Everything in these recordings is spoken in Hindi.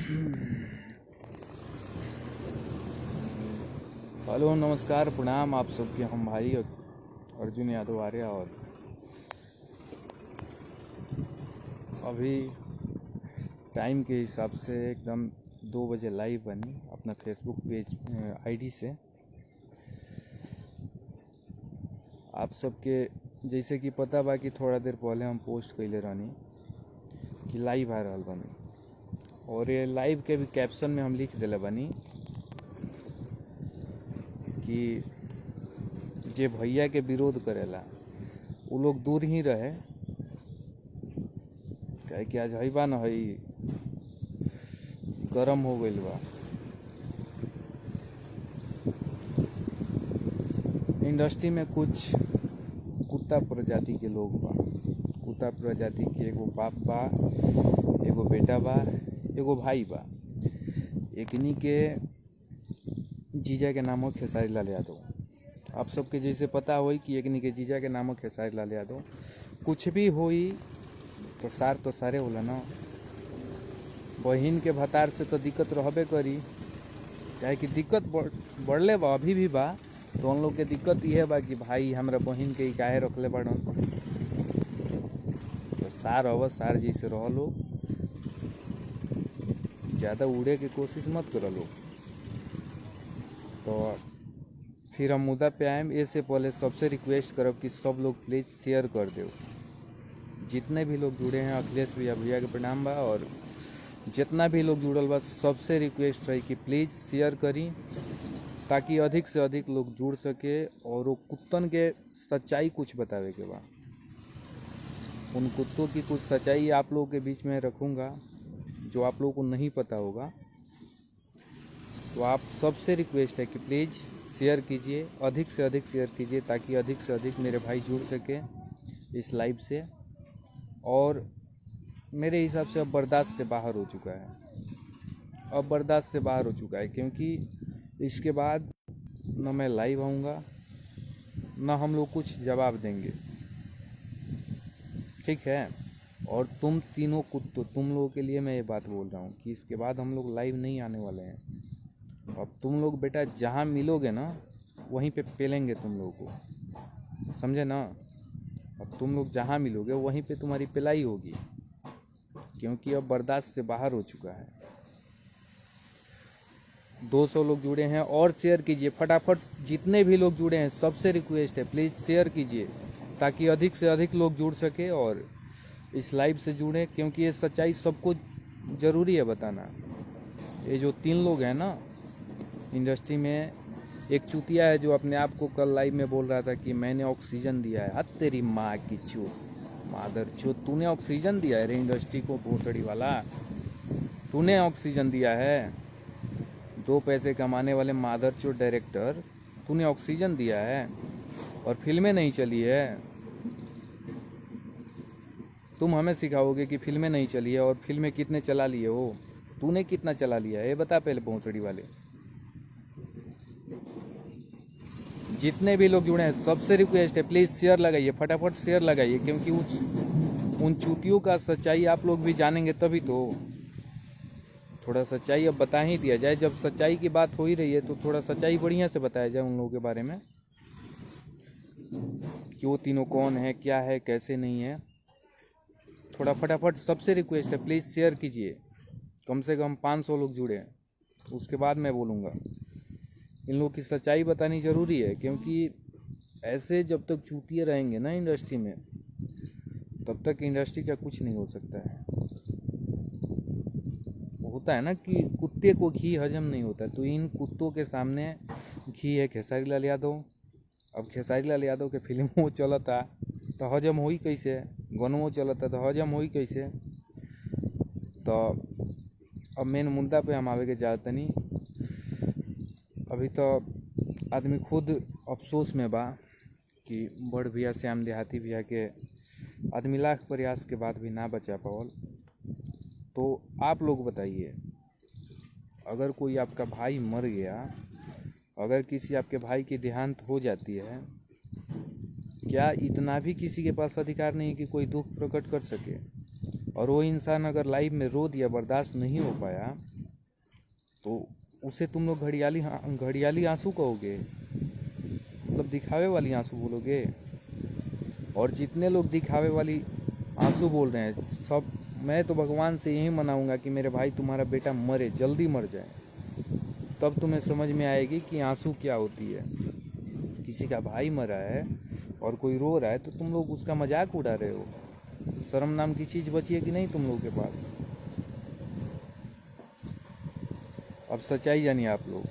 हेलो, नमस्कार, प्रणाम आप सबके। हम भाई अर्जुन यादव आर्य। और अभी टाइम के हिसाब से एकदम 2 बजे लाइव बनी अपना फेसबुक पेज आईडी से। आप सबके जैसे कि पता बा कि थोड़ा देर पहले हम पोस्ट कैले रहनी कि लाइव आ रहल बनी, और ये लाइव के भी कैप्शन में हम लिख दिले बनी कि जे भैया के विरोध करेला वो लोग दूर ही रहे, काहे कि आज हई बा न हई गरम हो गईल बा। इंडस्ट्री में कुछ कुत्ता प्रजाति के लोग बा। कुत्ता प्रजाति के एगो बाप बा, एगो बेटा बा, एगो भाई बा। एकनी के जीजा के नाम हो खेसारी लाल यादव। आप सबके जैसे पता होई कि एकनी के जीजा के नाम हो खेसारी लाल यादव। कुछ भी होई तो सारे होला ना। बहिन के भतार से तो दिक्कत रहबे करी, काहे कि दिक्कत बढ़ले बा, अभी भी बा। तो उन लोग के दिक्कत ये बा कि भाई हमरा बहिन के काहे रखले बाड़न। तो सार जैसे रह लो, ज़्यादा उड़े के कोशिश मत करो लोग। तो फिर हम मुद्दा पे आएम। इससे पहले सबसे रिक्वेस्ट करब कि सब लोग प्लीज़ शेयर कर दो। जितने भी लोग जुड़े हैं, अखिलेश भैया के प्रणाम बा। और जितना भी लोग जुड़ल बा, सबसे रिक्वेस्ट रही कि प्लीज़ शेयर करी, ताकि अधिक से अधिक लोग जुड़ सके। और वो कुत्तन के सच्चाई कुछ बतावे के बा। उन कुत्तों की कुछ सच्चाई आप लोगों के बीच में रखूँगा जो आप लोगों को नहीं पता होगा। तो आप सबसे रिक्वेस्ट है कि प्लीज़ शेयर कीजिए, अधिक से अधिक शेयर कीजिए, ताकि अधिक से अधिक मेरे भाई जुड़ सके इस लाइव से। और मेरे हिसाब से अब बर्दाश्त से बाहर हो चुका है। अब बर्दाश्त से बाहर हो चुका है, क्योंकि इसके बाद न मैं लाइव आऊँगा, न हम लोग कुछ जवाब देंगे, ठीक है। और तुम तीनों कुत्तों, तुम लोगों के लिए मैं ये बात बोल रहा हूँ कि इसके बाद हम लोग लाइव नहीं आने वाले हैं। अब तुम लोग बेटा जहाँ मिलोगे ना, वहीं पे पेलेंगे तुम लोगों को, समझे ना। अब तुम लोग जहाँ मिलोगे वहीं पे तुम्हारी पिलाई होगी, क्योंकि अब बर्दाश्त से बाहर हो चुका है। 200 लोग जुड़े हैं और शेयर कीजिए फटाफट। जितने भी लोग जुड़े हैं सबसे रिक्वेस्ट है, प्लीज़ शेयर कीजिए, ताकि अधिक से अधिक लोग जुड़ सके और इस लाइव से जुड़े, क्योंकि ये सच्चाई सबको ज़रूरी है बताना। ये जो 3 लोग हैं ना इंडस्ट्री में, एक चूतिया है जो अपने आप को कल लाइव में बोल रहा था कि मैंने ऑक्सीजन दिया है। हद तेरी माँ की चूत, मादर चूत, तूने ऑक्सीजन दिया है रे इंडस्ट्री को, भोसड़ी वाला। तूने ऑक्सीजन दिया है, 2 पैसे कमाने वाले मादर चूत डायरेक्टर, तूने ऑक्सीजन दिया है और फिल्में नहीं चली है। तुम हमें सिखाओगे कि फिल्में नहीं चली है, और फिल्में कितने चला लिए हो, तूने कितना चला लिया है ये बता पहले, भोसड़ी वाले। जितने भी लोग जुड़े हैं सबसे रिक्वेस्ट है, प्लीज़ शेयर लगाइए, फटाफट शेयर लगाइए, क्योंकि उन चूतियों का सच्चाई आप लोग भी जानेंगे तभी तो। थोड़ा सच्चाई अब बता ही दिया जाए। जब सच्चाई की बात हो ही रही है तो थोड़ा सच्चाई बढ़िया से बताया जाए उन लोगों के बारे में, कि वो तीनों कौन है, क्या है, कैसे नहीं है। थोड़ा फटाफट सबसे रिक्वेस्ट है, प्लीज़ शेयर कीजिए। कम से कम 500 लोग जुड़े हैं, उसके बाद मैं बोलूँगा। इन लोगों की सच्चाई बतानी ज़रूरी है, क्योंकि ऐसे जब तक चूतिए रहेंगे ना इंडस्ट्री में, तब तक इंडस्ट्री का कुछ नहीं हो सकता है। होता है ना कि कुत्ते को घी हजम नहीं होता, तो इन कुत्तों के सामने घी है खेसारी लाल यादव। अब खेसारी लाल यादव के फिल्मों चलता तो हजम हो ही कैसे, गनों चलता तो हजम हो ही कैसे। तो अब मेन मुद्दा पे हम आवे के चाहते नहीं। अभी तो आदमी खुद अफसोस में बा कि बड़ भैया श्याम देहाती भैया के आदमी लाख प्रयास के बाद भी ना बचा पावल। तो आप लोग बताइए, अगर कोई आपका भाई मर गया, अगर किसी आपके भाई की देहांत हो जाती है, क्या इतना भी किसी के पास अधिकार नहीं कि कोई दुख प्रकट कर सके? और वो इंसान अगर लाइव में रो दिया, बर्दाश्त नहीं हो पाया, तो उसे तुम लोग घड़ियाली आंसू कहोगे, मतलब दिखावे वाली आंसू बोलोगे। और जितने लोग दिखावे वाली आंसू बोल रहे हैं सब, मैं तो भगवान से यही मनाऊंगा कि मेरे भाई तुम्हारा बेटा मरे, जल्दी मर जाए, तब तुम्हें समझ में आएगी कि आंसू क्या होती है। किसी का भाई मरा है और कोई रो रहा है तो तुम लोग उसका मजाक उड़ा रहे हो। शर्म नाम की चीज़ बची है कि नहीं तुम लोगों के पास? अब सच्चाई जानिए आप लोग।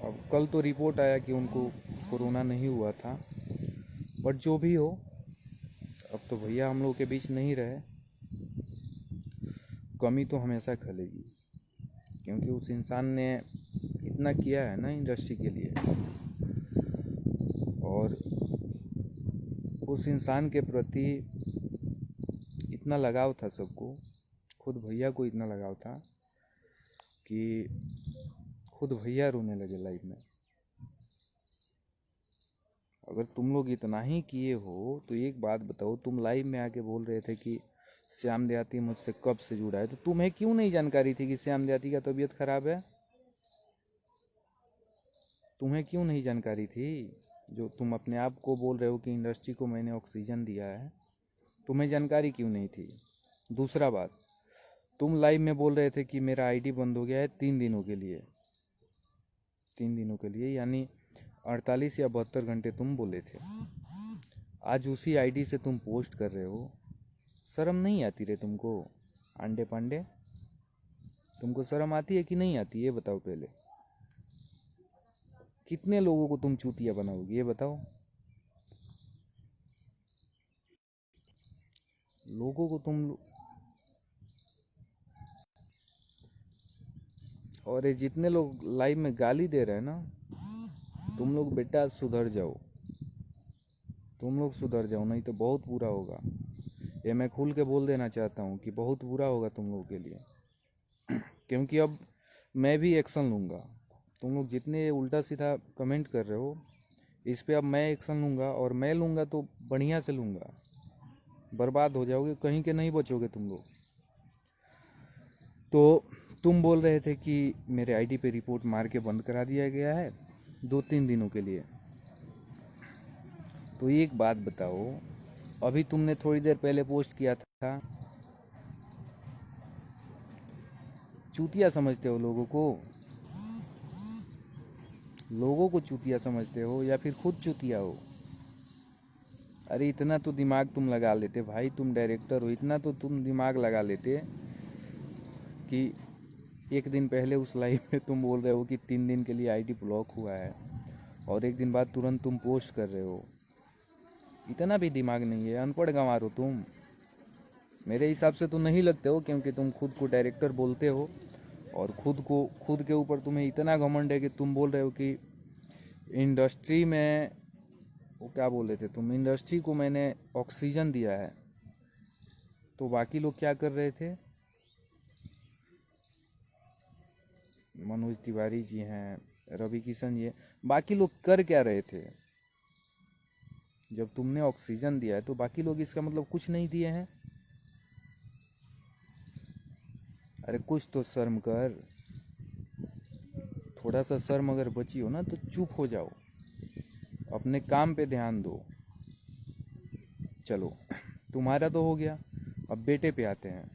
अब कल तो रिपोर्ट आया कि उनको कोरोना नहीं हुआ था, बट जो भी हो, अब तो भैया हम लोग के बीच नहीं रहे। कमी तो हमेशा खलेगी, क्योंकि उस इंसान ने इतना किया है ना इंडस्ट्री के लिए, और उस इंसान के प्रति इतना लगाव था सबको, खुद भैया को इतना लगाव था कि खुद भैया रोने लगे लाइव में। अगर तुम लोग इतना ही किए हो तो एक बात बताओ, तुम लाइव में आके बोल रहे थे कि श्याम देहाती मुझसे कब से जुड़ा है, तो तुम्हें क्यों नहीं जानकारी थी कि श्याम देहाती का तबीयत खराब है? तुम्हें क्यों नहीं जानकारी थी? जो तुम अपने आप को बोल रहे हो कि इंडस्ट्री को मैंने ऑक्सीजन दिया है, तुम्हें जानकारी क्यों नहीं थी? दूसरा बात, तुम लाइव में बोल रहे थे कि मेरा आईडी बंद हो गया है 3 दिनों के लिए, 3 दिनों के लिए, यानी 48 या 72 घंटे तुम बोले थे। आज उसी आईडी से तुम पोस्ट कर रहे हो। शर्म नहीं आती रे तुमको? आंडे पांडे, तुमको शर्म आती है कि नहीं आती, ये बताओ पहले। कितने लोगों को तुम चूतिया बनाओगे, ये बताओ। लोगों को तुम, और ये जितने लोग लाइव में गाली दे रहे हैं ना, तुम लोग बेटा सुधर जाओ, तुम लोग सुधर जाओ, नहीं तो बहुत बुरा होगा। ये मैं खुल के बोल देना चाहता हूँ कि बहुत बुरा होगा तुम लोगों के लिए। क्योंकि अब मैं भी एक्शन लूँगा। तुम लोग जितने उल्टा सीधा कमेंट कर रहे हो इस पे अब मैं एक्शन लूँगा, और मैं लूँगा तो बढ़िया से लूँगा। बर्बाद हो जाओगे, कहीं के नहीं बचोगे तुम लोग। तो तुम बोल रहे थे कि मेरे आईडी पे रिपोर्ट मार के बंद करा दिया गया है 2-3 दिनों के लिए। तो एक बात बताओ, अभी तुमने थोड़ी देर पहले पोस्ट किया था, चूतिया समझते हो लोगों को? लोगों को चूतिया समझते हो या फिर खुद चूतिया हो? अरे इतना तो दिमाग तुम लगा लेते भाई, तुम डायरेक्टर हो, इतना तो तुम दिमाग लगा लेते कि एक दिन पहले उस लाइव में तुम बोल रहे हो कि 3 दिन के लिए आईडी ब्लॉक हुआ है, और एक दिन बाद तुरंत तुम पोस्ट कर रहे हो। इतना भी दिमाग नहीं है, अनपढ़ गंवार हो तुम। मेरे हिसाब से तो नहीं लगते हो, क्योंकि तुम खुद को डायरेक्टर बोलते हो, और खुद के ऊपर तुम्हें इतना घमंड है कि तुम बोल रहे हो कि इंडस्ट्री में, वो क्या बोल रहे थे तुम, इंडस्ट्री को मैंने ऑक्सीजन दिया है। तो बाकी लोग क्या कर रहे थे? मनोज तिवारी जी हैं, रवि किशन जी हैं, बाकी लोग कर क्या रहे थे? जब तुमने ऑक्सीजन दिया है तो बाकी लोग इसका मतलब कुछ नहीं दिए हैं? अरे कुछ तो शर्म कर, थोड़ा सा शर्म अगर बची हो ना तो चुप हो जाओ, अपने काम पे ध्यान दो। चलो, तुम्हारा तो हो गया, अब बेटे पे आते हैं।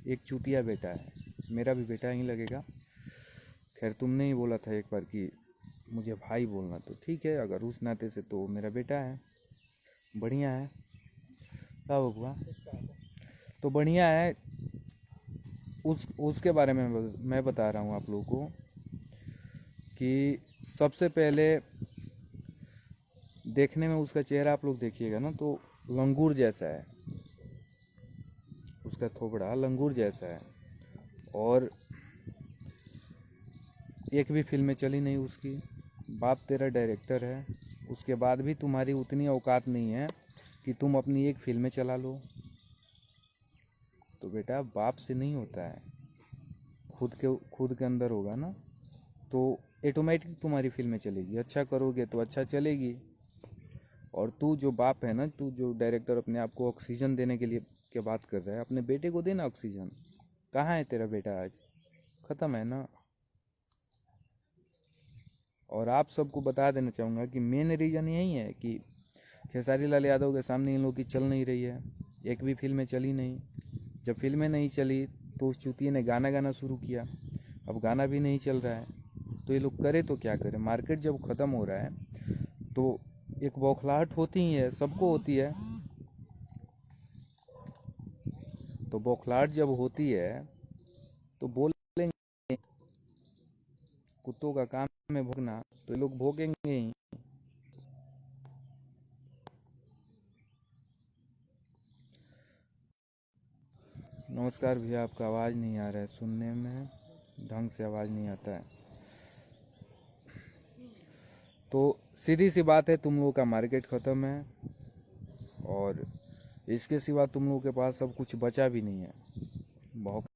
एक चूतिया बेटा है, मेरा भी बेटा ही लगेगा। खैर तुमने ही बोला था एक बार कि मुझे भाई बोलना, तो ठीक है, अगर उस नाते से तो मेरा बेटा है, बढ़िया है। क्या हुआ? तो बढ़िया है। उसके बारे में मैं बता रहा हूँ आप लोगों को कि सबसे पहले देखने में उसका चेहरा आप लोग देखिएगा ना तो लंगूर जैसा है, उसका थोबड़ा लंगूर जैसा है, और एक भी फिल्म में चली नहीं उसकी। बाप तेरा डायरेक्टर है, उसके बाद भी तुम्हारी उतनी औकात नहीं है कि तुम अपनी एक फिल्म चला लो। तो बेटा बाप से नहीं होता है, खुद के अंदर होगा ना तो ऑटोमेटिक तुम्हारी फिल्में चलेगी। अच्छा करोगे तो अच्छा चलेगी। और तू जो बाप है ना, तू जो डायरेक्टर अपने आप को ऑक्सीजन देने के लिए क्या बात कर रहा है, अपने बेटे को देना ऑक्सीजन। कहाँ है तेरा बेटा आज? ख़त्म है ना। और आप सबको बता देना चाहूँगा कि मेन रीज़न यही है कि खेसारी लाल यादव के सामने इन लोग की चल नहीं रही है, एक भी फिल्में चली नहीं। जब फिल्में नहीं चली तो उस चूतिए ने गाना गाना शुरू किया, अब गाना भी नहीं चल रहा है, तो ये लोग करे तो क्या करें। मार्केट जब ख़त्म हो रहा है तो एक बौखलाहट होती ही है, सबको होती है। तो बौखलाहट जब होती है तो बोलेंगे, कुत्तों का काम है भोंकना, तो ये लोग भोंकेंगे ही। नमस्कार भैया, आपका आवाज़ नहीं आ रहा है, सुनने में ढंग से आवाज़ नहीं आता है। तो सीधी सी बात है, तुम लोगों का मार्केट ख़त्म है और इसके सिवा तुम लोगों के पास अब कुछ बचा भी नहीं है। बहुत